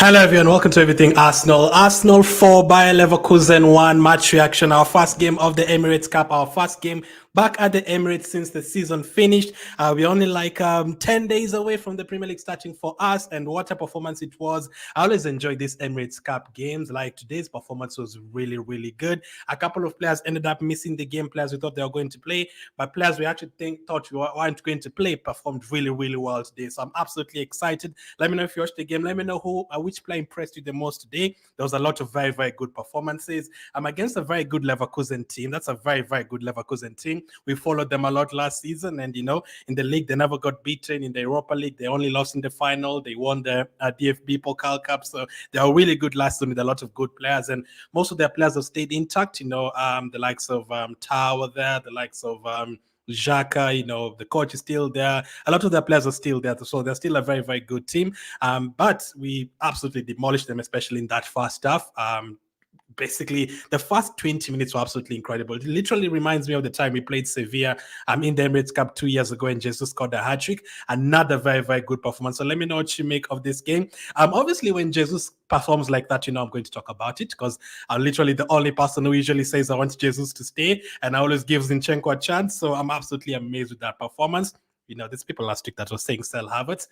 Hello everyone, welcome to Everything Arsenal. Arsenal 4, BAYER Leverkusen 1 match reaction. Our first game of the Emirates Cup, our first game back at the Emirates since the season finished. We're only like 10 days away from the Premier League starting for us, and what a performance it was. I always enjoy these Emirates Cup games. Like today's performance was really, really good. A couple of players ended up missing the game, players we thought they were going to play, but players we actually thought we weren't going to play performed really, really well today. So I'm absolutely excited. Let me know if you watched the game. Let me know which player impressed you the most today. There was a lot of very, very good performances. I'm against a very good Leverkusen team. That's a very, very good Leverkusen team. We followed them a lot last season, and in the league they never got beaten. In the Europa League they only lost in the final. They won the DFB Pokal Cup, so they were really good last season with a lot of good players, and most of their players have stayed intact. The likes of Tower there, the likes of Xhaka, the coach is still there. A lot of their players are still there, so they're still a very, very good team. But we absolutely demolished them, especially in that first half. Basically, the first 20 minutes were absolutely incredible. It literally reminds me of the time we played Sevilla in the Emirates Cup 2 years ago, and Jesus scored a hat-trick. Another very, very good performance. So let me know what you make of this game. Obviously, when Jesus performs like that, I'm going to talk about it, because I'm literally the only person who usually says I want Jesus to stay, and I always give Zinchenko a chance. So I'm absolutely amazed with that performance. These people last week that were saying sell Havertz.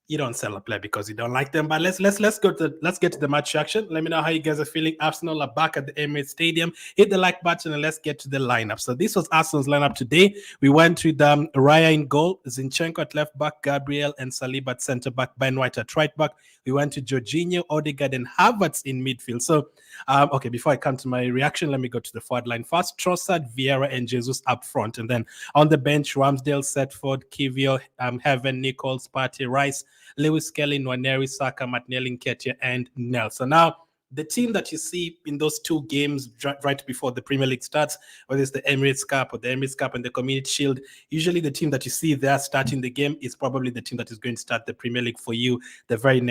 You don't sell a player because you don't like them. But let's get to the match reaction. Let me know how you guys are feeling. Arsenal are back at the Emirates Stadium. Hit the like button and let's get to the lineup. So this was Arsenal's lineup today. We went with Raya in goal, Zinchenko at left back, Gabriel and Saliba at centre back, Ben White at right back. We went to Jorginho, Odegaard and Havertz in midfield. So, okay, before I come to my reaction, let me go to the forward line first. Trossard, Vieira and Jesus up front. And then on the bench, Ramsdale, Setford, Kivio, Heaven, Nichols, Partey, Rice, Lewis Kelly, Nwaneri, Saka, Martinelli, Nketiah, and Nelson. Now, the team that you see in those two games right before the Premier League starts, whether it's the Emirates Cup or the Emirates Cup and the Community Shield, usually the team that you see there starting the game is probably the team that is going to start the Premier League for you the very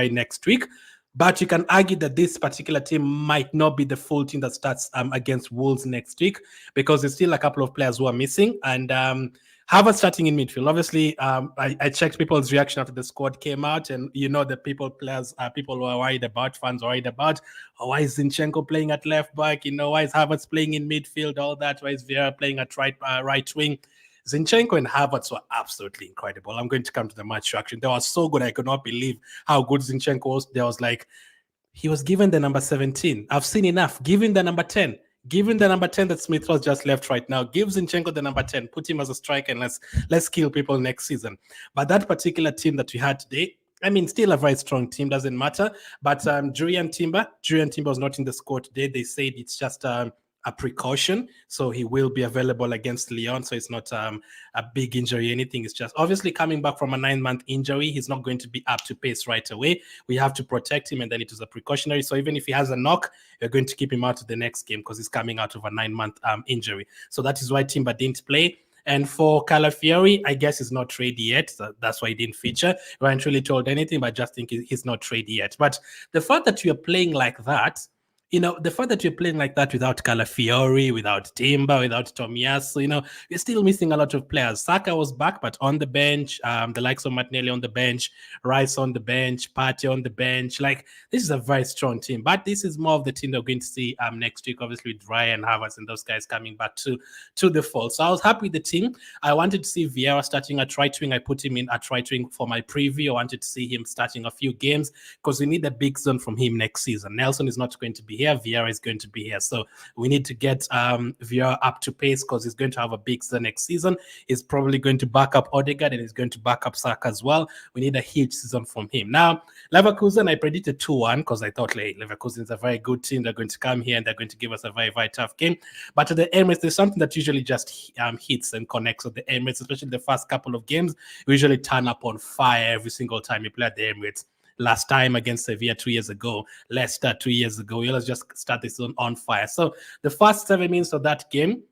next week. But you can argue that this particular team might not be the full team that starts against Wolves next week, because there's still a couple of players who are missing. And Havertz starting in midfield. Obviously, I checked people's reaction after the squad came out, and the people who are worried about, fans worried about, why is Zinchenko playing at left back? Why is Havertz playing in midfield? All that. Why is Vieira playing at right wing? Zinchenko and Havertz were absolutely incredible. I'm going to come to the match reaction. They were so good. I could not believe how good Zinchenko was. There was like, he was given the number 17. I've seen enough. Give him the number 10. Give him the number 10 that Smith was just left right now. Give Zinchenko the number 10. Put him as a striker, and let's kill people next season. But that particular team that we had today, still a very strong team, doesn't matter. But Julian Timber was not in the squad today. They said it's just a precaution, so he will be available against Lyon. So it's not a big injury or anything. It's just obviously coming back from a 9-month injury. He's not going to be up to pace right away. We have to protect him, and then it is a precautionary. So even if he has a knock, you're going to keep him out of the next game because he's coming out of a 9-month injury. So that is why Timber didn't play. And for Calafiori, I guess he's not ready yet. So that's why he didn't feature. We weren't really told anything, but I just think he's not ready yet. But the fact that you're playing like that, the fact that you're playing like that without Calafiori, without Timber, without Tomiyasu, you're still missing a lot of players. Saka was back, but on the bench. The likes of Martinelli on the bench, Rice on the bench, Partey on the bench. Like, this is a very strong team. But this is more of the team they're going to see next week, obviously, with Ryan, Havertz, and those guys coming back to the fold. So I was happy with the team. I wanted to see Vieira starting at right wing. I put him in at right wing for my preview. I wanted to see him starting a few games because we need a big zone from him next season. Nelson is not going to be here. Vieira is going to be here. So we need to get Vieira up to pace because he's going to have a big season next season. He's probably going to back up Odegaard, and he's going to back up Saka as well. We need a huge season from him. Now, Leverkusen, I predicted 2-1 because I thought Leverkusen is a very good team. They're going to come here and they're going to give us a very, very tough game. But at the Emirates, there's something that usually just hits and connects with the Emirates, especially the first couple of games. We usually turn up on fire every single time you play at the Emirates. Last time against Sevilla 2 years ago, Leicester 2 years ago, let's just start this on fire. So the first 7 minutes of that game,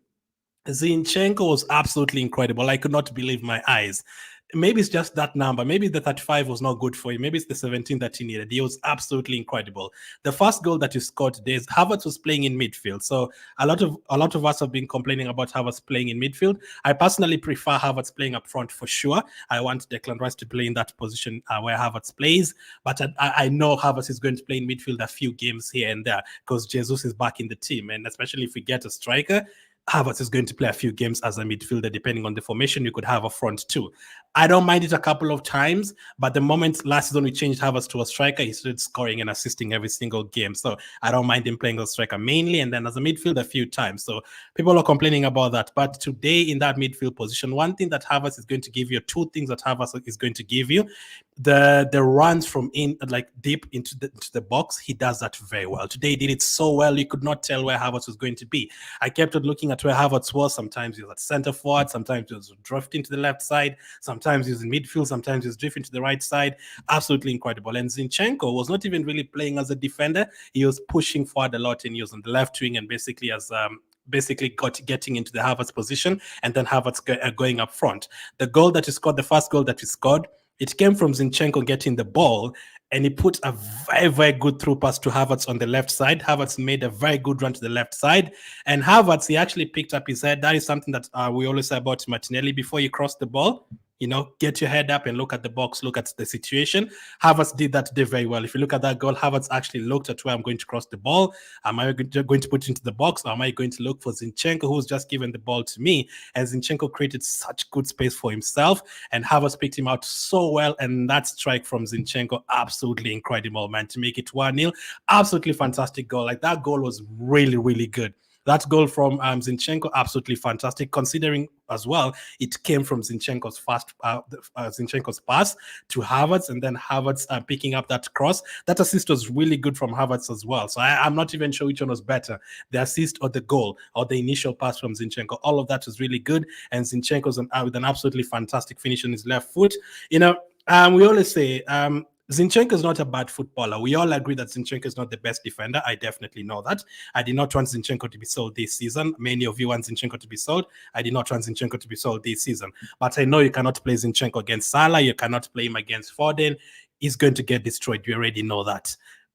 Zinchenko was absolutely incredible. I could not believe my eyes. maybe it's just that number. Maybe the 35 was not good for him. Maybe it's the 17 that he needed. He was absolutely incredible. The first goal that he scored today is Havertz was playing in midfield. So a lot of us have been complaining about Havertz playing in midfield. I personally prefer Havertz playing up front for sure. I want Declan Rice to play in that position where Havertz plays. But I know Havertz is going to play in midfield a few games here and there because Jesus is back in the team. And especially if we get a striker, Havertz is going to play a few games as a midfielder, depending on the formation. You could have a front two. I don't mind it a couple of times, but the moment last season we changed Havertz to a striker, he started scoring and assisting every single game. So I don't mind him playing as a striker mainly, and then as a midfielder a few times. So people are complaining about that. But today in that midfield position, one thing that Havertz is going to give you, two things that Havertz is going to give you, the runs from in like deep into the box, he does that very well. Today he did it so well, you could not tell where Havertz was going to be. I kept on looking at where Havertz was. Sometimes he was at center forward, sometimes he was drifting to the left side, sometimes he was in midfield, sometimes he was drifting to the right side. Absolutely incredible. And Zinchenko was not even really playing as a defender. He was pushing forward a lot, and he was on the left wing and basically as getting into the Havertz position, and then Havertz going up front. The goal that he scored, the first goal that he scored, it came from Zinchenko getting the ball, and he put a very, very good through pass to Havertz on the left side. Havertz made a very good run to the left side, and Havertz, he actually picked up his head. That is something that we always say about Martinelli. Before you cross the ball, get your head up and look at the box, look at the situation. Havertz did that today very well. If you look at that goal, Havertz actually looked at where I'm going to cross the ball. Am I going to put it into the box, or am I going to look for Zinchenko, who's just given the ball to me? And Zinchenko created such good space for himself, and Havertz picked him out so well. And that strike from Zinchenko, absolutely incredible, man, to make it 1-0. Absolutely fantastic goal. Like, that goal was really, really good. That goal from Zinchenko, absolutely fantastic, considering as well it came from Zinchenko's Zinchenko's pass to Havertz, and then Havertz picking up that cross. That assist was really good from Havertz as well. So I'm not even sure which one was better, the assist or the goal or the initial pass from Zinchenko. All of that was really good, and Zinchenko's with an absolutely fantastic finish on his left foot. We always say Zinchenko is not a bad footballer. We all agree that Zinchenko is not the best defender. I definitely know that. I did not want Zinchenko to be sold this season. Many of you want Zinchenko to be sold. I did not want Zinchenko to be sold this season. But I know you cannot play Zinchenko against Salah. You cannot play him against Foden. He's going to get destroyed. You already know that.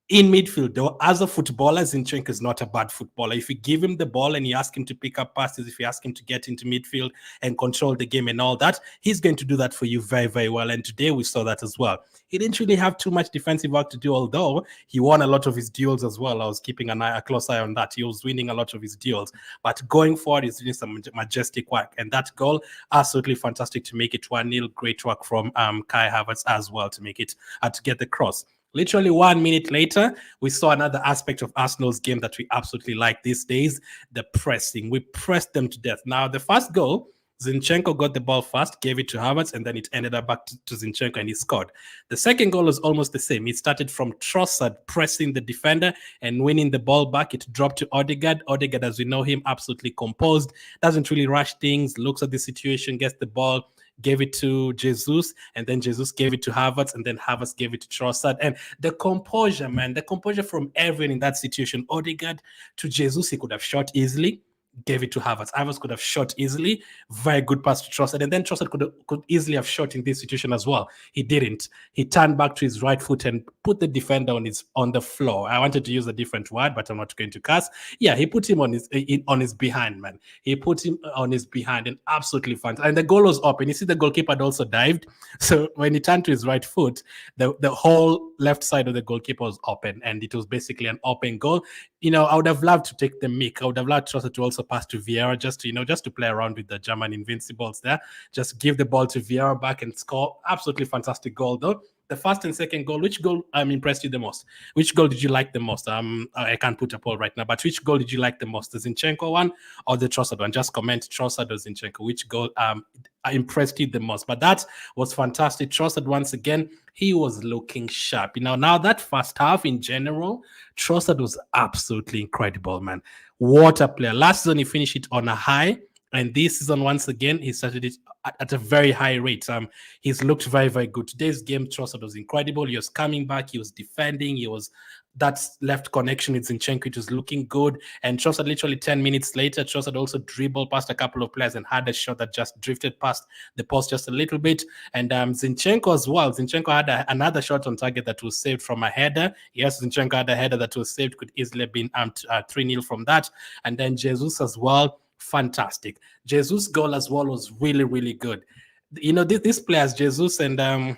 In midfield, though, as a footballer, Zinchenko is not a bad footballer. If you give him the ball and you ask him to pick up passes, if you ask him to get into midfield and control the game and all that, he's going to do that for you very, very well. And today we saw that as well. He didn't really have too much defensive work to do, although he won a lot of his duels as well. I was keeping a close eye on that. He was winning a lot of his duels. But going forward, he's doing some majestic work. And that goal, absolutely fantastic to make it 1-0. Great work from Kai Havertz as well to make it, to get the cross. Literally 1 minute later, we saw another aspect of Arsenal's game that we absolutely like these days, the pressing. We pressed them to death. Now, the first goal, Zinchenko got the ball first, gave it to Havertz, and then it ended up back to Zinchenko, and he scored. The second goal was almost the same. It started from Trossard pressing the defender and winning the ball back. It dropped to Odegaard. Odegaard, as we know him, absolutely composed, doesn't really rush things, looks at the situation, gets the ball, gave it to Jesus, and then Jesus gave it to Havertz, and then Havertz gave it to Trossard. And the composure, man, the composure from everyone in that situation, Odegaard to Jesus, he could have shot easily, gave it to Havertz. Havertz could have shot easily. Very good pass to Trossard. And then Trossard could easily have shot in this situation as well. He didn't. He turned back to his right foot and put the defender on the floor. I wanted to use a different word, but I'm not going to curse. Yeah, he put him on his behind, man. He put him on his behind, and absolutely fun. And the goal was open. You see, the goalkeeper had also dived. So when he turned to his right foot, the whole left side of the goalkeeper was open, and it was basically an open goal. I would have loved to take the mic. I would have loved Trossard to also pass to Vieira, just to play around with the German invincibles there. Just give the ball to Vieira back and score. Absolutely fantastic goal, though. The first and second goal, which goal impressed you the most? Which goal did you like the most? I can't put a poll right now, but which goal did you like the most? The Zinchenko one or the Trossard one? Just comment Trossard or Zinchenko. Which goal impressed you the most? But that was fantastic. Trossard, once again, he was looking sharp. Now that first half in general, Trossard was absolutely incredible, man. What a player. Last season, he finished it on a high. And this season, once again, he started it at a very high rate. He's looked very, very good. Today's game, Trossard was incredible. He was coming back. He was defending. He was that left connection with Zinchenko, it was looking good. And Trossard, literally 10 minutes later, Trossard also dribbled past a couple of players and had a shot that just drifted past the post just a little bit. And Zinchenko as well. Zinchenko had another shot on target that was saved from a header. Yes, Zinchenko had a header that was saved, could easily have been 3-0 from that. And then Jesus as well, fantastic. Jesus' goal as well was really, really good. You know, these players, Jesus, and I'm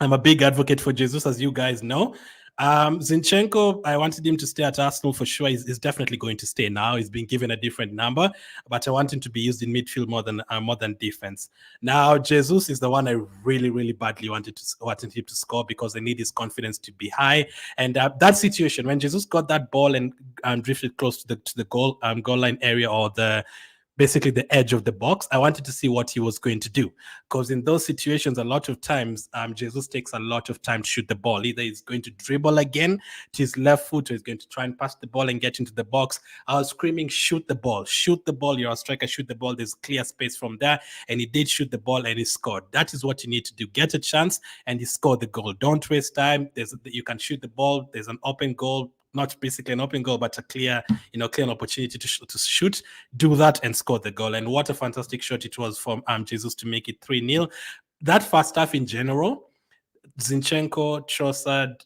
a big advocate for Jesus, as you guys know. Zinchenko, I wanted him to stay at Arsenal for sure. He's definitely going to stay now. He's been given a different number, but I want him to be used in midfield more than defense. Now, Jesus is the one I really, really badly wanted him to score, because I need his confidence to be high. And that situation, when Jesus got that ball and drifted close to the goal line area, or basically the edge of the box, I wanted to see what he was going to do, because in those situations, a lot of times, Jesus takes a lot of time to shoot the ball. Either he's going to dribble again to his left foot, or he's going to try and pass the ball and get into the box. I was screaming, shoot the ball, you're a striker, shoot the ball, there's clear space from there. And he did shoot the ball and he scored. That is what you need to do. Get a chance and he scored the goal. Don't waste time. You can shoot the ball, there's an open goal, not basically an open goal, but a clear opportunity to shoot, do that and score the goal. And what a fantastic shot it was from Jesus to make it 3-0. That first half in general, Zinchenko, Trossard,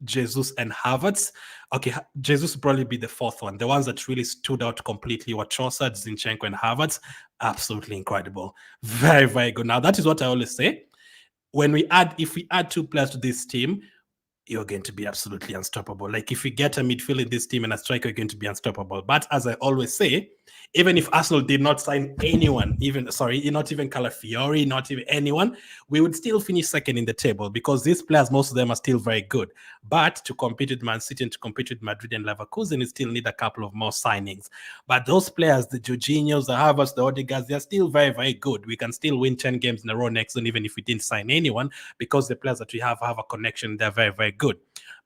Jesus and Havertz. Okay, Jesus would probably be the fourth one. The ones that really stood out completely were Trossard, Zinchenko and Havertz. Absolutely incredible. Very, very good. Now, that is what I always say. If we add two players to this team, you're going to be absolutely unstoppable. Like, if we get a midfield in this team and a striker, you're going to be unstoppable. But as I always say, even if Arsenal did not sign anyone, not even Calafiori, not even anyone, we would still finish second in the table, because these players, most of them are still very good. But to compete with Man City and to compete with Madrid and Leverkusen, you still need a couple of more signings. But those players, the Jorginhos, the Havertz, the Odegaards, they're still very, very good. We can still win 10 games in a row next season, even if we didn't sign anyone, because the players that we have a connection. They're very, very good.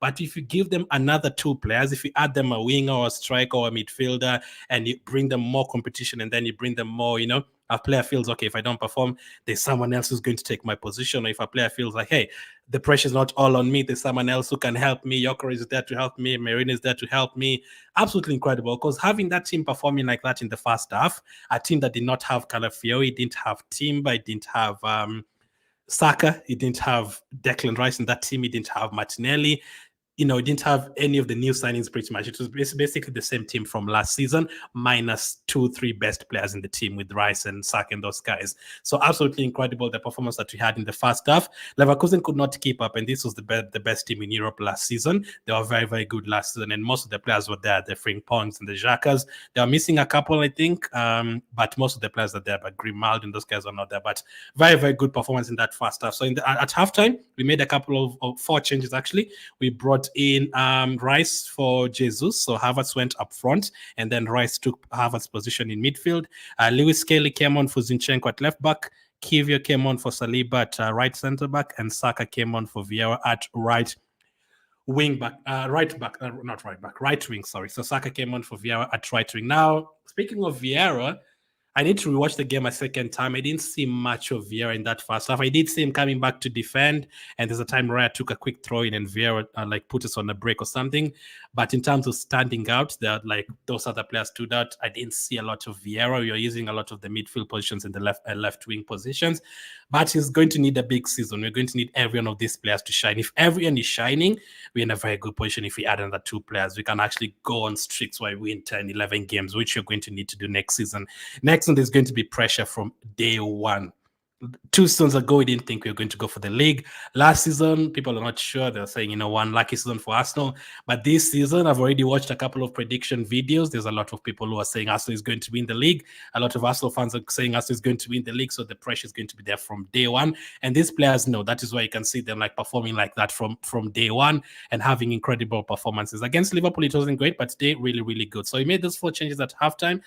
But if you give them another two players, if you add them a winger or a striker or a midfielder, and you bring them more competition, and then you bring them more, a player feels, okay, if I don't perform, there's someone else who's going to take my position. Or if a player feels like, hey, the pressure's not all on me, there's someone else who can help me. Yokor is there to help me. Merino is there to help me. Absolutely incredible. Because having that team performing like that in the first half, a team that did not have Calafiori, didn't have Timber, it didn't have Saka, he didn't have Declan Rice in that team, he didn't have Martinelli, he didn't have any of the new signings pretty much. It was basically the same team from last season, minus 2-3 best players in the team with Rice and Saka and those guys. So absolutely incredible, the performance that we had in the first half. Leverkusen could not keep up, and this was the best team in Europe last season. They were very, very good last season, and most of the players were there, the Frimpong's and the Xhakas. They are missing a couple, I think, but most of the players are there, but Grimaldo and those guys are not there. But very, very good performance in that first half. So at halftime, we made a couple of 4 changes, actually. We brought in Rice for Jesus, so Havertz went up front, and then Rice took Havertz's position in midfield. Lewis Kelly came on for Zinchenko at left back, Kivio came on for Saliba at right centre back, and Saka came on for Vieira at right wing back, right wing. Sorry, so Saka came on for Vieira at right wing. Now, speaking of Vieira, I need to rewatch the game a second time. I didn't see much of Vieira in that first half. I did see him coming back to defend, and there's a time where I took a quick throw in and Vieira put us on a break or something. But in terms of standing out, those other players stood out. I didn't see a lot of Vieira. You're using a lot of the midfield positions and the left wing positions. But he's going to need a big season. We're going to need every one of these players to shine. If everyone is shining, we're in a very good position. If we add another 2 players, we can actually go on streaks where we win 10, 11 games, which you're going to need to do next season. Next season, there's going to be pressure from day one. 2 seasons ago, we didn't think we were going to go for the league. Last season, people are not sure. They're saying, one lucky season for Arsenal. But this season, I've already watched a couple of prediction videos. There's a lot of people who are saying Arsenal is going to win the league. A lot of Arsenal fans are saying Arsenal is going to win the league. So the pressure is going to be there from day one. And these players know. That is why you can see them performing like that from day one and having incredible performances. Against Liverpool, it wasn't great, but today, really, really good. So he made those 4 changes at halftime.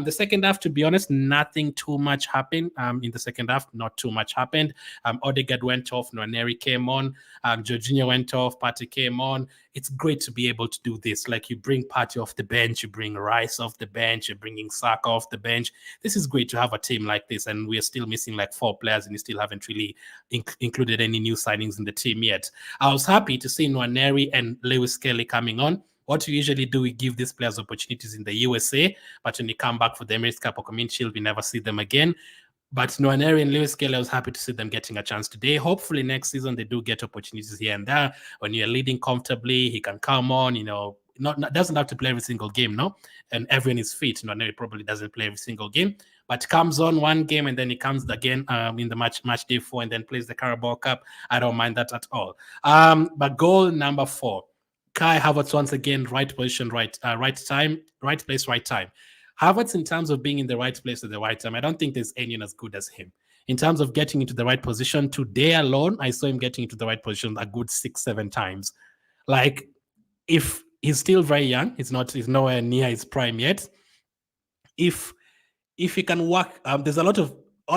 The second half, to be honest, nothing too much happened in the second half. not too much happened. Odegaard went off, Nwaneri came on, Jorginho went off, Partey came on. It's great to be able to do this. Like, you bring Partey off the bench, you bring Rice off the bench, you're bringing Saka off the bench. This is great to have a team like this, and we're still missing like 4 players, and we still haven't really included any new signings in the team yet. I was happy to see Nwaneri and Lewis Kelly coming on. What we usually do, we give these players opportunities in the USA, but when they come back for the Emirates Cup or Community Shield, we never see them again. But Nwaneri and Lewis Kelly, I was happy to see them getting a chance today. Hopefully next season they do get opportunities here and there. When you're leading comfortably, he can come on, doesn't have to play every single game, no? And everyone is fit. Nwaneri probably doesn't play every single game, but comes on one game and then he comes again in the match day 4 and then plays the Carabao Cup. I don't mind that at all. But goal number 4. Kai Havertz once again, right position, right time, right place, right time. Havertz, in terms of being in the right place at the right time, I don't think there's anyone as good as him. In terms of getting into the right position, today alone, I saw him getting into the right position a good 6-7 times. Like, if he's still very young, he's nowhere near his prime yet. If he can work, there's a lot of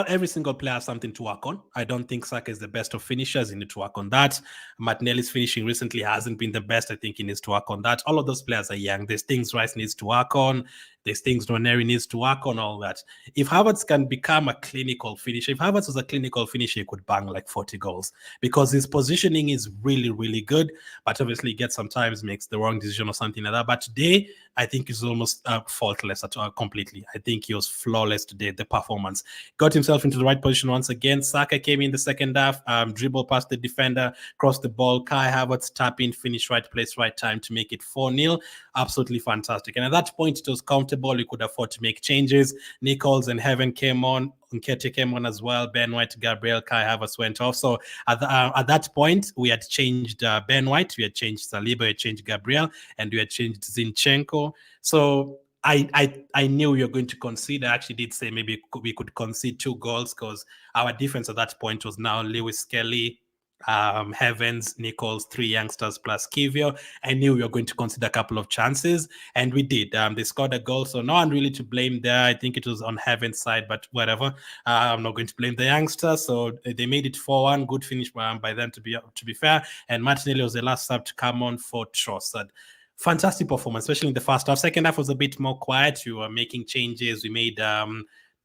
every single player has something to work on. I don't think Saka is the best of finishers. He needs to work on that. Martinelli's finishing recently hasn't been the best. I think he needs to work on that. All of those players are young. There's things Rice needs to work on. There's things Nwaneri needs to work on, all that. If Havertz can become a clinical finisher, if Havertz was a clinical finisher, he could bang like 40 goals because his positioning is really, really good. But obviously, he gets sometimes makes the wrong decision or something like that. But today, I think he's almost faultless completely. I think he was flawless today, the performance. Got himself into the right position once again. Saka came in the second half, dribble past the defender, crossed the ball. Kai Havertz tap in, finish right place, right time to make it 4-0. Absolutely fantastic. And at that point, it was comfortable. We could afford to make changes. Nichols and Heaven came on. Nketiah came on as well. Ben White, Gabriel, Kai Havertz went off. So at that point, we had changed Ben White, we had changed Saliba, we had changed Gabriel, and we had changed Zinchenko. So I knew we were going to concede. I actually did say maybe we could concede 2 goals because our defense at that point was now Lewis Kelly, Heavens, Nichols, 3 youngsters plus Kivio. I knew we were going to consider a couple of chances, and we did. They scored a goal, so no one really to blame there. I think it was on Heaven's side, but whatever. I'm not going to blame the youngsters. So they made it 4-1. Good finish by them, to be fair. And Martinelli was the last sub to come on for Trossard. Fantastic performance, especially in the first half. Second half was a bit more quiet. We were making changes. We made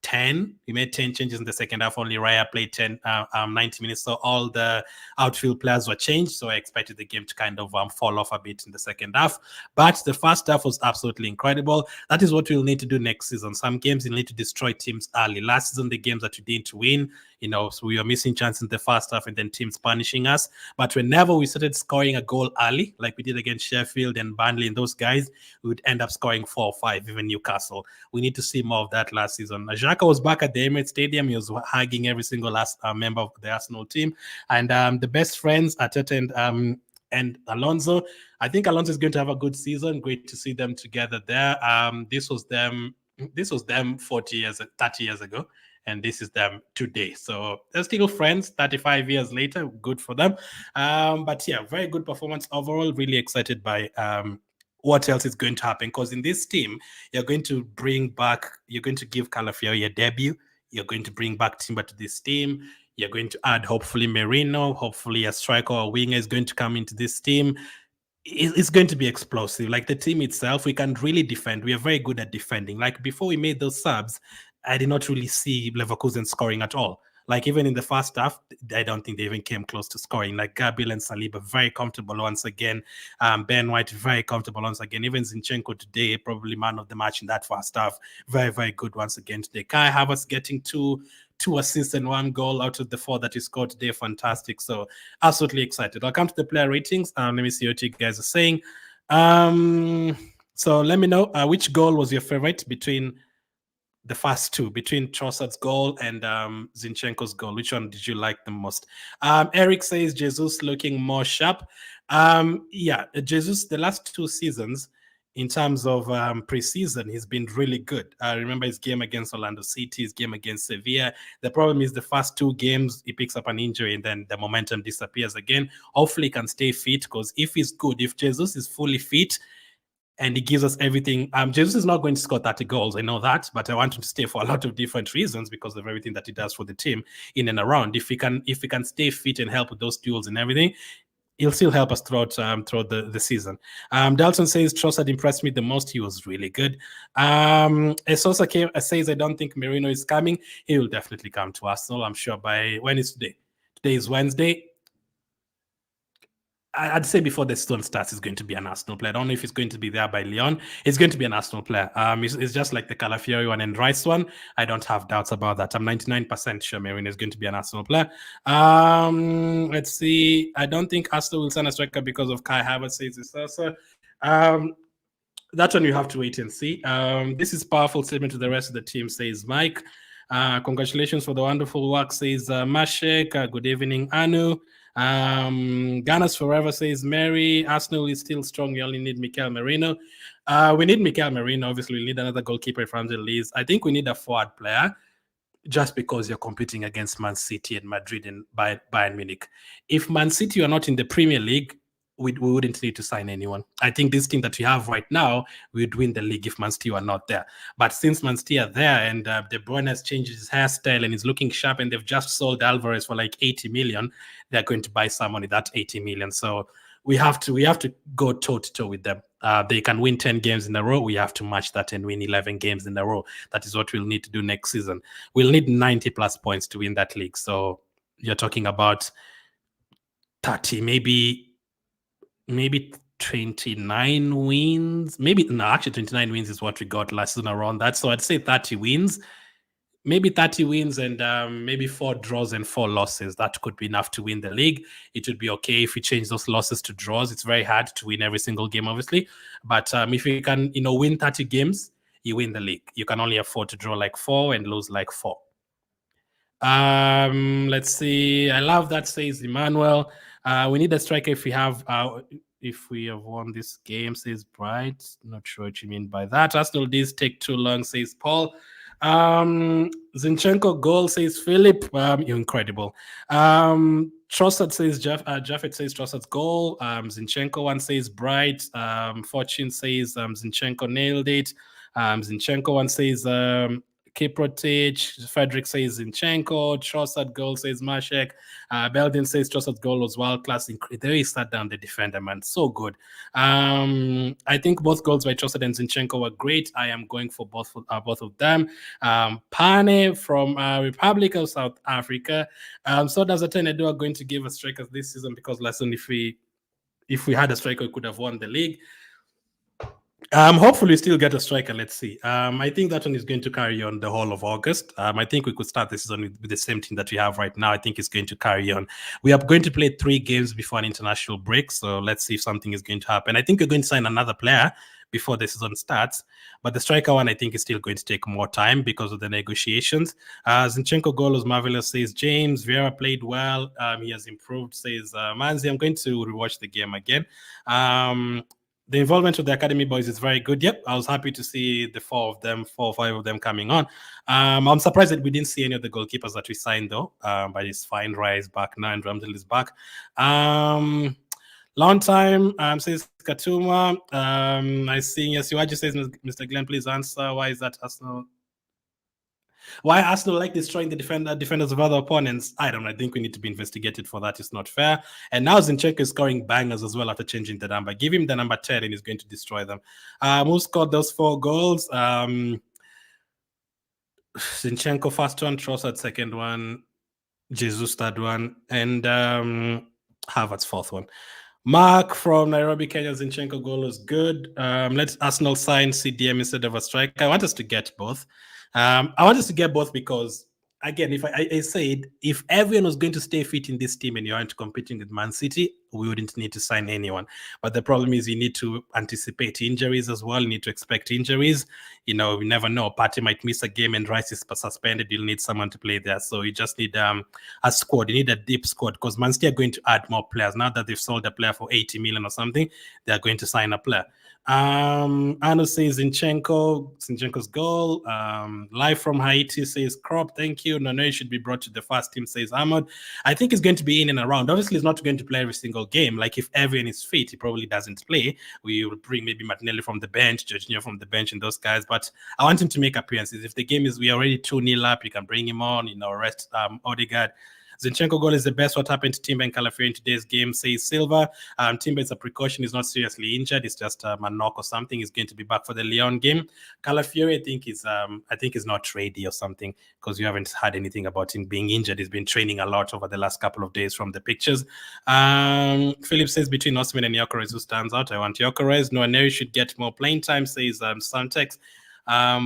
10. We made 10 changes in the second half. Only Raya played 90 minutes. So all the outfield players were changed. So I expected the game to kind of fall off a bit in the second half. But the first half was absolutely incredible. That is what we'll need to do next season. Some games you'll need to destroy teams early. Last season, the games that we didn't win, so we were missing chances in the first half and then teams punishing us. But whenever we started scoring a goal early, like we did against Sheffield and Burnley and those guys, we would end up scoring 4 or 5, even Newcastle. We need to see more of that last season. Xhaka was back at the Emirates Stadium. He was hugging every single last member of the Arsenal team. And the best friends, Arteta and Alonso. I think Alonso is going to have a good season. Great to see them together there. This was them 30 years ago. And this is them today. So they're still friends 35 years later. Good for them. But yeah, very good performance overall. Really excited by what else is going to happen. Because in this team, you're going to give Calafiori your debut. You're going to bring back Timber to this team. You're going to add, hopefully, Merino. Hopefully, a striker or winger is going to come into this team. It's going to be explosive. Like the team itself, we can really defend. We are very good at defending. Like before we made those subs, I did not really see Leverkusen scoring at all. Like even in the first half, I don't think they even came close to scoring. Like Gabriel and Saliba, very comfortable once again. Ben White, very comfortable once again. Even Zinchenko today, probably man of the match in that first half. Very, very good once again today. Kai Havertz getting two assists and 1 goal out of the 4 that he scored today. Fantastic. So absolutely excited. I'll come to the player ratings. Let me see what you guys are saying. So let me know which goal was your favorite between the first 2, between Trossard's goal and Zinchenko's goal. Which one did you like the most? Eric says Jesus looking more sharp. Yeah, Jesus, the last 2 seasons, in terms of preseason, he's been really good. I remember his game against Orlando City, his game against Sevilla. The problem is the first 2 games, he picks up an injury and then the momentum disappears again. Hopefully he can stay fit, because if he's good, if Jesus is fully fit, and he gives us everything. Jesus is not going to score 30 goals, I know that, but I want him to stay for a lot of different reasons because of everything that he does for the team in and around. If he can stay fit and help with those duels and everything, he'll still help us throughout the season. Dalton says Trossard impressed me the most. He was really good. Esosa says I don't think Merino is coming. He will definitely come to Arsenal, I'm sure. By when is today? Today is Wednesday. I'd say before the season starts, he's going to be an Arsenal player. I don't know if he's going to be there by Lyon. It's going to be an Arsenal player. It's just like the Calafiori one and Rice one. I don't have doubts about that. I'm 99% sure Merino is going to be an Arsenal player. Let's see. I don't think Arsenal will sign a striker because of Kai Havertz, says this also. That one you have to wait and see. This is powerful statement to the rest of the team, says Mike. Congratulations for the wonderful work, says Mashek. Good evening, Anu. Gunners Forever, says Mary. Arsenal is still strong. You only need Mikel Merino. We need Mikel Merino. Obviously, we need another goalkeeper if Ramsey leaves. I think we need a forward player just because you're competing against Man City and Madrid and Bayern Munich. If Man City are not in the Premier League, we wouldn't need to sign anyone. I think this team that we have right now, we'd win the league if Man City were not there. But since Man City are there and De Bruyne has changed his hairstyle and is looking sharp and they've just sold Alvarez for like 80 million, they're going to buy someone with that 80 million. So we have to go toe-to-toe with them. They can win 10 games in a row. We have to match that and win 11 games in a row. That is what we'll need to do next season. We'll need 90 plus points to win that league. So you're talking about 30, maybe 29 wins. Actually 29 wins is what we got last season around that. So I'd say 30 wins. Maybe 30 wins and maybe 4 draws and 4 losses. That could be enough to win the league. It would be okay if we change those losses to draws. It's very hard to win every single game, obviously. But if you can, win 30 games, you win the league. You can only afford to draw like 4 and lose like 4. Let's see. I love that, says Emmanuel. We need a striker if we have won this game, says Bright. Not sure what you mean by that. Arsenal D's take too long, says Paul. Zinchenko goal, says Philip. You're incredible. Trossard says Jaffet says Trossard's goal. Zinchenko one says Bright. Fortune says Zinchenko nailed it. Zinchenko one says Kiprotich. Frederick says Zinchenko. Trossard goal, says Mashek. Belden says Trossard's goal was world class. The way he sat down the defender, man, so good. I think both goals by Trossard and Zinchenko were great. I am going for both of them. Pane from Republic of South Africa. So does Atenedo are going to give us strikers this season because last season if we had a striker, we could have won the league. Hopefully still get a striker. Let's see. I think that one is going to carry on the whole of August. I think we could start this season with the same team that we have right now. I think it's going to carry on. We are going to play 3 games before an international break. So let's see if something is going to happen. I think we're going to sign another player before the season starts. But the striker one, I think, is still going to take more time because of the negotiations. Zinchenko goal was marvelous, says James. Vieira played well. He has improved, says Manzi. I'm going to rewatch the game again. The involvement of the academy boys is very good. Yep, I was happy to see the 4 or 5 of them coming on. I'm surprised that we didn't see any of the goalkeepers that we signed, though. But it's fine. Rai is back now, and Ramsdale is back. Long time, says Katuma. I see Yasiwaji says, Mr. Glenn, please answer. Why is that Arsenal? Why Arsenal like destroying the defenders of other opponents? I don't know. I think we need to be investigated for that. It's not fair. And now Zinchenko is scoring bangers as well after changing the number. Give him the number 10 and he's going to destroy them. Who scored those 4 goals? Zinchenko first one, Trossard second one, Jesus third one, and Havertz fourth one. Mark from Nairobi, Kenya. Zinchenko goal was good. Let Arsenal sign CDM instead of a striker. I want us to get both. I want us to get both because, again, if I said, if everyone was going to stay fit in this team and you aren't competing with Man City, we wouldn't need to sign anyone. But the problem is you need to anticipate injuries as well. You need to expect injuries. We never know. Partey might miss a game and Rice is suspended. You'll need someone to play there. So you just need a squad. You need a deep squad because Man City are going to add more players. Now that they've sold a player for 80 million or something, they're going to sign a player. Arno says Zinchenko's goal. Live from Haiti says Crop, thank you. Nonoi should be brought to the first team, says Ahmad. I think he's going to be in and around. Obviously, he's not going to play every single game. Like if everyone is fit, he probably doesn't play. We will bring maybe Martinelli from the bench, Jorginho from the bench, and those guys. But I want him to make appearances. If the game is we are already 2-0 up, you can bring him on. Rest Odegaard. Zinchenko goal is the best. What happened to Timber and Calafiori in today's game, says Silva. Timber is a precaution. He's not seriously injured. It's just a knock or something. He's going to be back for the Lyon game. Calafiori, I think is not ready or something because you haven't heard anything about him being injured. He's been training a lot over the last couple of days from the pictures. Philip says between Osman and Gyökeres, who stands out? I want Gyökeres. Noaneri should get more playing time, says Santex.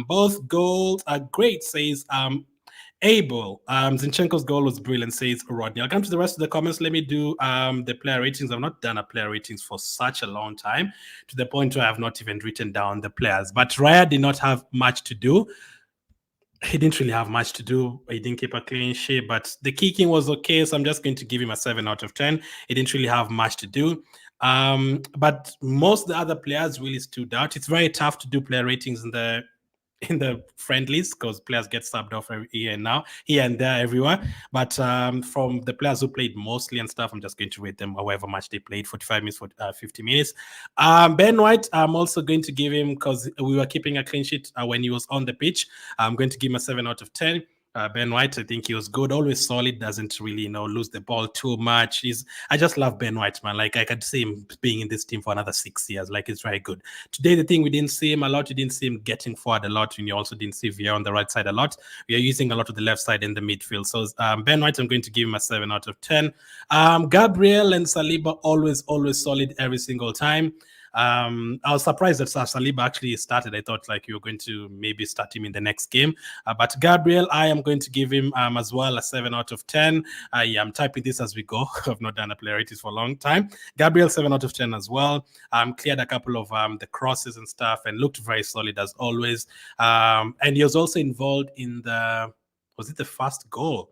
Both goals are great, says Abel. Zinchenko's goal was brilliant, says Rodney. I'll come to the rest of the comments. Let me do the player ratings. I've not done a player ratings for such a long time, to the point where I have not even written down the players. But Raya did not have much to do. He didn't really have much to do. He didn't keep a clean sheet, but the kicking was okay. So I'm just going to give him a 7 out of 10. He didn't really have much to do. But most of the other players really stood out. It's very tough to do player ratings in the friendlies because players get subbed off here and there, everywhere. But from the players who played mostly and stuff, I'm just going to rate them however much they played, 45 minutes, 50 minutes. Ben White, I'm also going to give him, because we were keeping a clean sheet when he was on the pitch, I'm going to give him a 7 out of 10. Ben White, I think he was good, always solid, doesn't really, lose the ball too much. I just love Ben White, man. Like, I could see him being in this team for another 6 years. Like, it's very good. Today, the thing, we didn't see him a lot. We didn't see him getting forward a lot. And you also didn't see Vieira on the right side a lot. We are using a lot of the left side in the midfield. So, Ben White, I'm going to give him a 7 out of 10. Gabriel and Saliba, always solid every single time. I was surprised that Saliba actually started. I thought like you were going to maybe start him in the next game. But Gabriel, I am going to give him as well a 7 out of 10. Yeah, I'm typing this as we go. I've not done a player ratings for a long time. Gabriel, 7 out of 10 as well. Cleared a couple of the crosses and stuff and looked very solid as always. And he was also involved in was it the first goal?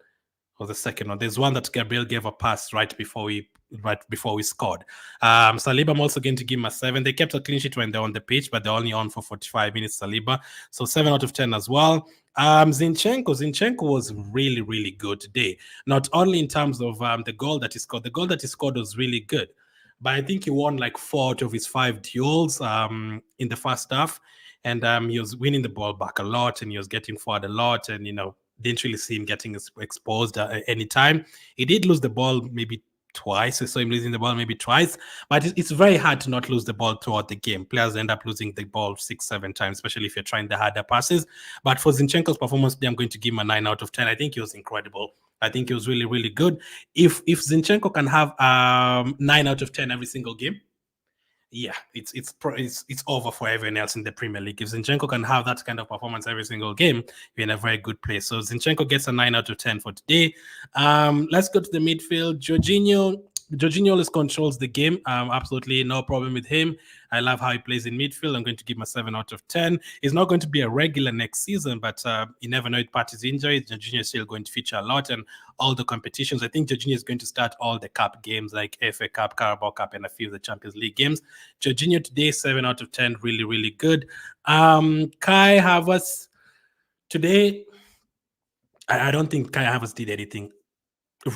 Or the second one? There's one that Gabriel gave a pass right before we scored. Saliba, I'm also going to give him a 7. They kept a clean sheet when they're on the pitch, but they're only on for 45 minutes, Saliba. So 7 out of 10 as well. Zinchenko was really good today. Not only in terms of the goal that he scored. The goal that he scored was really good. But I think he won like 4 out of his 5 duels in the first half. And he was winning the ball back a lot, and he was getting forward a lot, and, didn't really see him getting exposed at any time. He did lose the ball maybe twice. I saw him losing the ball maybe twice, but it's very hard to not lose the ball throughout the game. Players end up losing the ball 6-7 times, especially if you're trying the harder passes. But for Zinchenko's performance today, I'm going to give him a 9 out of 10. I think he was incredible. I think he was really good. If Zinchenko can have 9 out of 10 every single game, yeah, it's over for everyone else in the Premier League. If Zinchenko can have that kind of performance every single game, you're in a very good place. So Zinchenko gets a 9 out of 10 for today. Let's go to the midfield. Jorginho always controls the game. Absolutely no problem with him. I love how he plays in midfield. I'm going to give him a 7 out of 10. He's not going to be a regular next season, but you never know with Partey's injury. Jorginho is still going to feature a lot and all the competitions. I think Jorginho is going to start all the cup games like FA Cup, Carabao Cup, and a few of the Champions League games. Jorginho today, 7 out of 10. Really good. Kai Havertz today, I don't think Kai Havertz did anything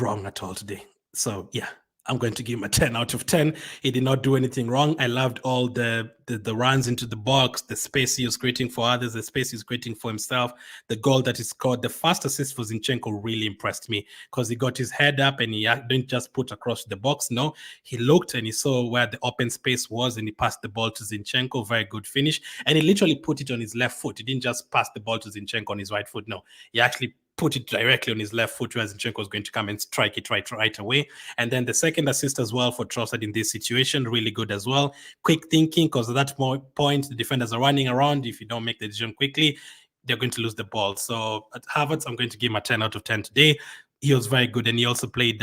wrong at all today. So yeah, I'm going to give him a 10 out of 10. He did not do anything wrong. I loved all the runs into the box, the space he was creating for others, the space he's creating for himself, the goal that he scored. The fast assist for Zinchenko really impressed me because he got his head up and he didn't just put across the box. No, he looked and he saw where the open space was and he passed the ball to Zinchenko. Very good finish. And he literally put it on his left foot. He didn't just pass the ball to Zinchenko on his right foot. No, he actually put it directly on his left foot, where Zinchenko was going to come and strike it right away. And then the second assist as well for Trossard in this situation, really good as well. Quick thinking, because at that point, the defenders are running around. If you don't make the decision quickly, they're going to lose the ball. So at Havertz, I'm going to give him a 10 out of 10 today. he was very good, and he also played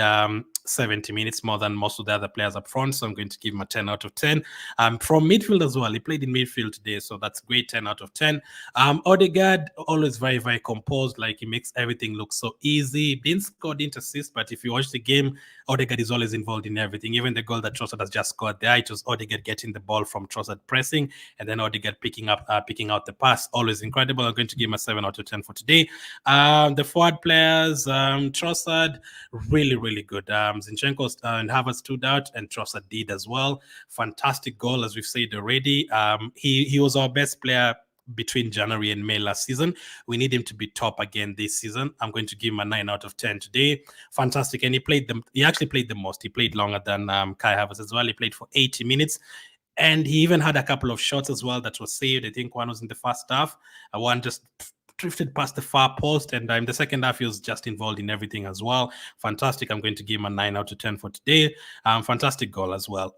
70 minutes more than most of the other players up front. So I'm going to give him a 10 out of 10. From midfield as well, he played in midfield today, so that's great, 10 out of 10. Odegaard, always very, very composed, like he makes everything look so easy. Didn't score, didn't assist, but if you watch the game, Odegaard is always involved in everything. Even the goal that Trossard has just scored there, it was Odegaard getting the ball from Trossard pressing, and then Odegaard picking out the pass. Always incredible. I'm going to give him a 7 out of 10 for today. The forward players, Trossard, really, really good. Zinchenko and Havertz stood out, and Trossard did as well. Fantastic goal, as we've said already. He was our best player between January and May last season. We need him to be top again this season. I'm going to give him a 9 out of 10 today. Fantastic. And he actually played the most. He played longer than Kai Havertz as well. He played for 80 minutes. And he even had a couple of shots as well that was saved. I think one was in the first half. One just drifted past the far post, and in the second half he was just involved in everything as well. Fantastic. I'm going to give him a 9 out of 10 for today. Fantastic goal as well.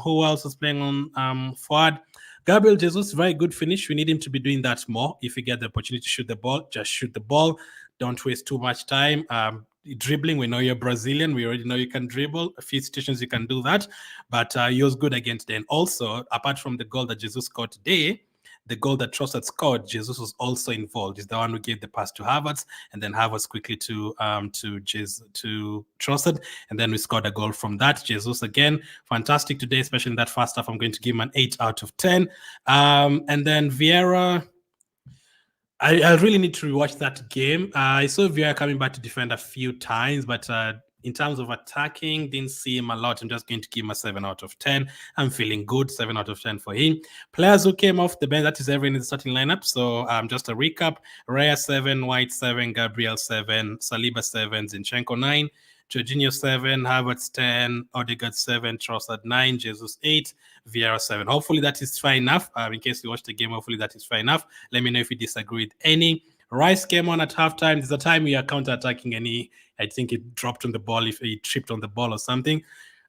Who else is playing on forward? Gabriel Jesus, very good finish. We need him to be doing that more. If you get the opportunity to shoot the ball, just shoot the ball. Don't waste too much time. Dribbling, we know you're Brazilian. We already know you can dribble. A few situations you can do that, but he was good against them. Also, apart from the goal that Jesus scored today, the goal that Trossard scored, Jesus was also involved. He's the one who gave the pass to Havertz, and then Havertz quickly to Trossard, and then we scored a goal from that. Jesus again, fantastic today, especially in that first half. I'm going to give him an 8 out of 10. And then Vieira, I really need to rewatch that game. I saw Vieira coming back to defend a few times, but in terms of attacking, didn't see him a lot. I'm just going to give him a 7 out of 10. I'm feeling good, 7 out of 10 for him. Players who came off the bench, that is everyone in the starting lineup. So just a recap: Raya 7, White 7, Gabriel 7, Saliba 7, Zinchenko 9, Jorginho 7, Havertz 10, Odegaard 7, Trossard 9, Jesus 8, Vieira 7. Hopefully that is fair enough. In case you watched the game, hopefully that is fair enough. Let me know if you disagree with any. Rice came on at halftime. There's a time we are counter-attacking, and I think it dropped on the ball, if he tripped on the ball or something.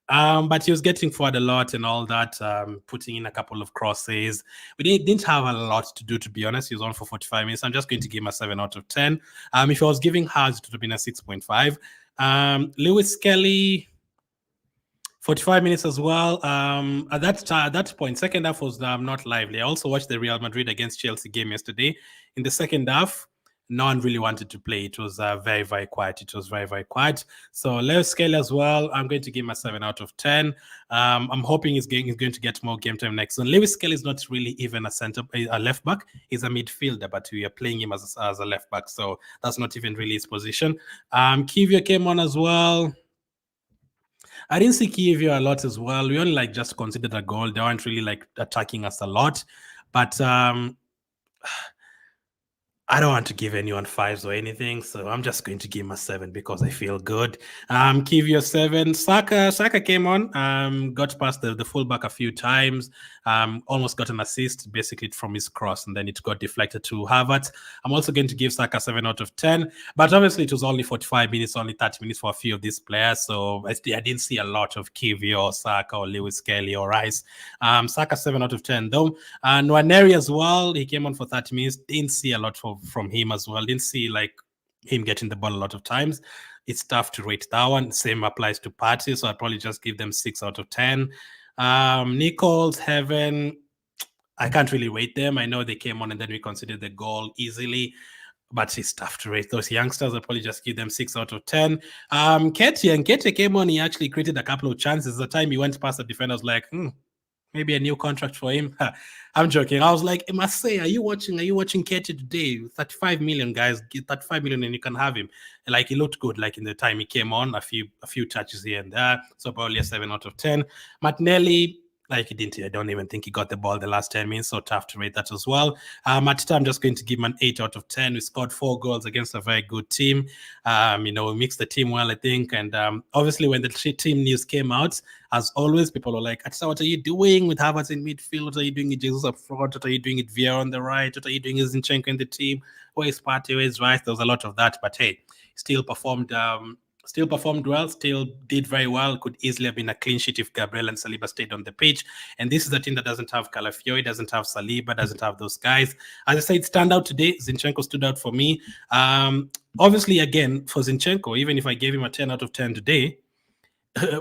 But he was getting forward a lot and all that, putting in a couple of crosses. We didn't have a lot to do, to be honest. He was on for 45 minutes. I'm just going to give him a 7 out of 10. If I was giving Haas, it would have been a 6.5. Lewis Kelly, 45 minutes as well. At that point, second half was not lively. I also watched the Real Madrid against Chelsea game yesterday. In the second half, no one really wanted to play. It was very, very quiet. It was very, very quiet. So Lewis Kelly as well, I'm going to give him a 7 out of 10. I'm hoping he's going to get more game time next season. Lewis Kelly is not really even a left back. He's a midfielder, but we are playing him as a left back. So that's not even really his position. Kivio came on as well. I didn't see Kivio a lot as well. We only just considered a goal. They weren't really attacking us a lot. But I don't want to give anyone 5s or anything, so I'm just going to give him a 7 because I feel good. Kivio 7. Saka came on, got past the fullback a few times, almost got an assist basically from his cross, and then it got deflected to Havertz. I'm also going to give Saka 7 out of 10, but obviously it was only 45 minutes, only 30 minutes for a few of these players, so I didn't see a lot of Kivio or Saka or Lewis Kelly or Rice. Saka 7 out of 10 though. And Nwaneri as well, he came on for 30 minutes, didn't see a lot from him as well. Didn't see him getting the ball a lot of times. It's tough to rate that one. Same applies to Partey, so I'd probably just give them 6 out of 10. Nichols, Heaven, I can't really rate them. I know they came on and then we considered the goal easily, but it's tough to rate those youngsters. I'll probably just give them 6 out of 10. Nketiah came on. He actually created a couple of chances. The time he went past the defender, I was like, maybe a new contract for him. I'm joking. I was like, I must say, are you watching Nketiah today? 35 million, guys. Get 35 million and you can have him. He looked good, in the time he came on, a few touches here and there. So probably a 7 out of 10. Martinelli, he didn't. I don't even think he got the ball the last 10 minutes, so tough to rate that as well. Matita, I'm just going to give him an 8 out of 10. We scored 4 goals against a very good team. We mixed the team well, I think. And obviously, when the team news came out, as always, people were like, Atita, what are you doing with Havertz in midfield? What are you doing with Jesus up front? What are you doing with Vieira on the right? What are you doing with Zinchenko in the team? Where is Partey? Where is Rice? There was a lot of that. But hey, still performed Still performed well, still did very well. Could easily have been a clean sheet if Gabriel and Saliba stayed on the pitch. And this is a team that doesn't have Calafiori, doesn't have Saliba, doesn't have those guys. As I said, stand out today. Zinchenko stood out for me. Obviously, again, for Zinchenko, even if I gave him a 10 out of 10 today,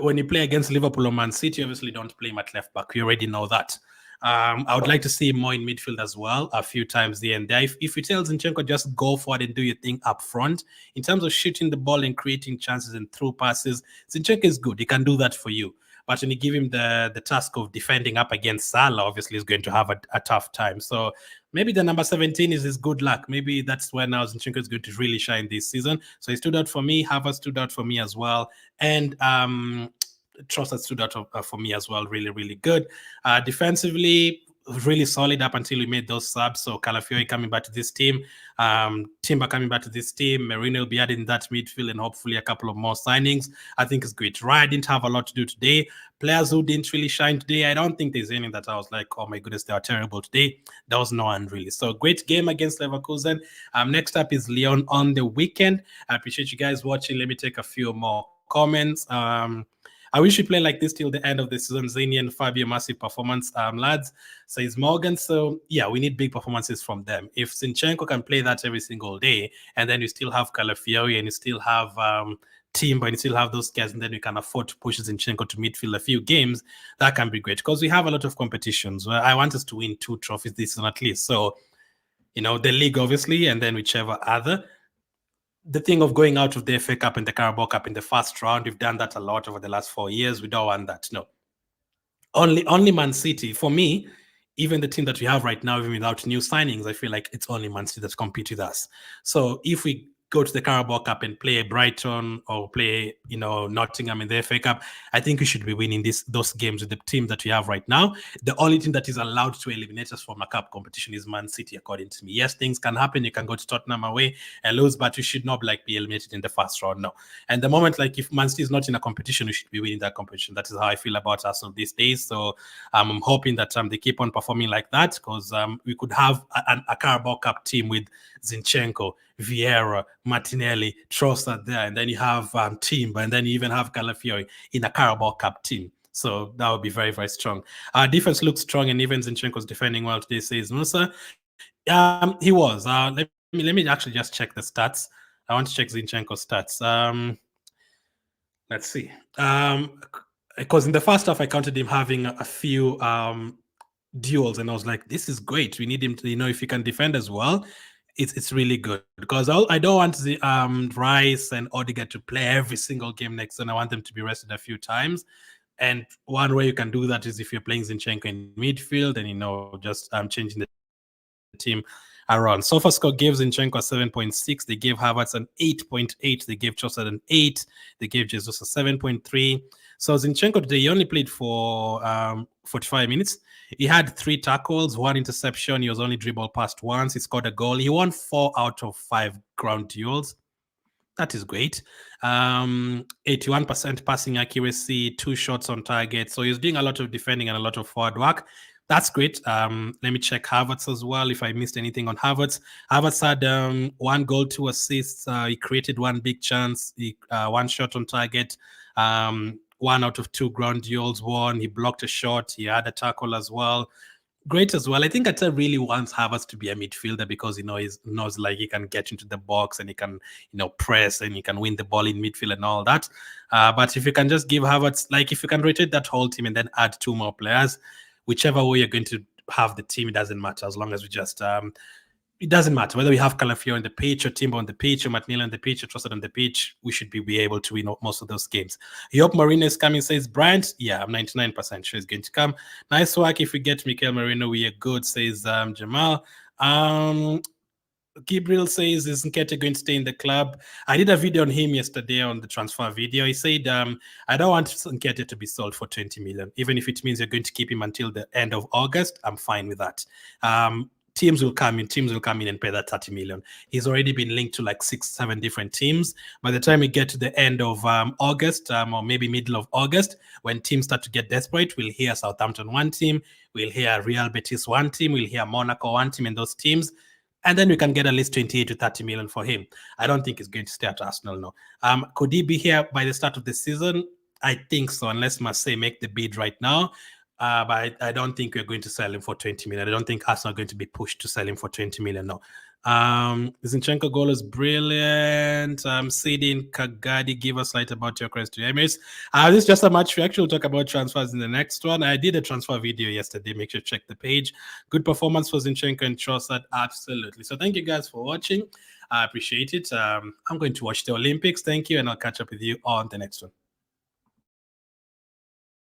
when you play against Liverpool or Man City, obviously don't play him at left back. We already know that. I would like to see him more in midfield as well, a few times here and there. If you tell Zinchenko just go forward and do your thing up front, in terms of shooting the ball and creating chances and through passes, Zinchenko is good. He can do that for you. But when you give him the task of defending up against Salah, obviously he's going to have a tough time. So maybe the number 17 is his good luck. Maybe that's where now Zinchenko is going to really shine this season. So he stood out for me. Havertz stood out for me as well. And Trossard stood out for me as well. Really, really good. Defensively, really solid up until we made those subs. So Calafiori coming back to this team, Timber coming back to this team, Merino will be added in that midfield, and hopefully a couple of more signings. I think it's great. Raya didn't have a lot to do today. Players who didn't really shine today, I don't think there's any that I was like, oh my goodness, they are terrible today. There was no one really. So great game against Leverkusen. Next up is Lyon on the weekend. I appreciate you guys watching. Let me take a few more comments. I wish we play like this till the end of the season. Zini and Fabio, massive performance, lads, says Morgan. So, yeah, we need big performances from them. If Zinchenko can play that every single day, and then you still have Calafiori and you still have Timber and you still have those guys, and then we can afford to push Zinchenko to midfield a few games, that can be great. Because we have a lot of competitions. I want us to win 2 trophies this season at least. So, the league, obviously, and then whichever other. The thing of going out of the FA Cup and the Carabao Cup in the first round, we've done that a lot over the last 4 years. We don't want that. No. Only Man City. For me, even the team that we have right now, even without new signings, I feel like it's only Man City that compete with us. So if we go to the Carabao Cup and play Brighton or play, Nottingham in the FA Cup, I think we should be winning those games with the team that we have right now. The only team that is allowed to eliminate us from a cup competition is Man City, according to me. Yes, things can happen. You can go to Tottenham away and lose, but we should not be eliminated in the first round. No. And the moment, if Man City is not in a competition, we should be winning that competition. That is how I feel about Arsenal these days. So I'm hoping that they keep on performing like that, because we could have a Carabao Cup team with Zinchenko, Vieira, Martinelli, Trossard there, and then you have Timber, and then you even have Calafiori in a Carabao Cup team. So that would be very, very strong. Our defense looks strong, and even Zinchenko's defending well today, says Musa. He was. Let me actually just check the stats. I want to check Zinchenko's stats. Let's see. Because in the first half, I counted him having a few duels, and I was like, this is great. We need him to, if he can defend as well, it's really good, because I don't want the Rice and Odegaard to play every single game next season. I want them to be rested a few times. And one way you can do that is if you're playing Zinchenko in midfield and, just changing the team around. SofaScore gives Zinchenko a 7.6. They gave Havertz an 8.8. They gave Trossard an 8. They gave Jesus a 7.3. So Zinchenko today, he only played for 45 minutes. He had 3 tackles, 1 interception. He was only dribbled past once. He scored a goal. He won 4 out of 5 ground duels. That is great. 81% passing accuracy, 2 shots on target. So he's doing a lot of defending and a lot of forward work. That's great. Let me check Havertz as well, if I missed anything on Havertz. Havertz had 1 goal, 2 assists. He created 1 big chance, 1 shot on target, 1 out of 2 ground duels won. He blocked a shot. He had a tackle as well. Great as well. I think Atta really wants Havertz to be a midfielder, because he knows like he can get into the box and he can press and he can win the ball in midfield and all that. But if you can just give Havertz, if you can rotate that whole team and then add 2 more players, whichever way you're going to have the team, it doesn't matter, as long as we just it doesn't matter whether we have Calafiori on the pitch or Timber on the pitch or Martinelli on the pitch or Trossard on the pitch. We should be able to win most of those games. I hope Marino is coming, says Bryant. Yeah, I'm 99% sure he's going to come. Nice work. If we get Mikel Marino, we are good, says Jamal. Gabriel says, is Nketiah going to stay in the club? I did a video on him yesterday on the transfer video. He said, I don't want Nketiah to be sold for 20 million. Even if it means you're going to keep him until the end of August, I'm fine with that. Teams will come in and pay that 30 million. He's already been linked to 6-7 different teams. By the time we get to the end of August, or maybe middle of August, when teams start to get desperate, we'll hear Southampton 1 team, we'll hear Real Betis 1 team, we'll hear Monaco 1 team, and those teams, and then we can get at least 28 to 30 million for him. I don't think he's going to stay at Arsenal now. Could he be here by the start of the season? I think so, unless Marseille make the bid right now. But I don't think we're going to sell him for 20 million. I don't think Arsenal are going to be pushed to sell him for 20 million now. Zinchenko goal is brilliant. Sidin Kagadi, give us light about your quest to Emirates. This is just a match reaction. We'll talk about transfers in the next one. I did a transfer video yesterday. Make sure to check the page. Good performance for Zinchenko and Trossard. Absolutely. So thank you guys for watching. I appreciate it. I'm going to watch the Olympics. Thank you, and I'll catch up with you on the next one.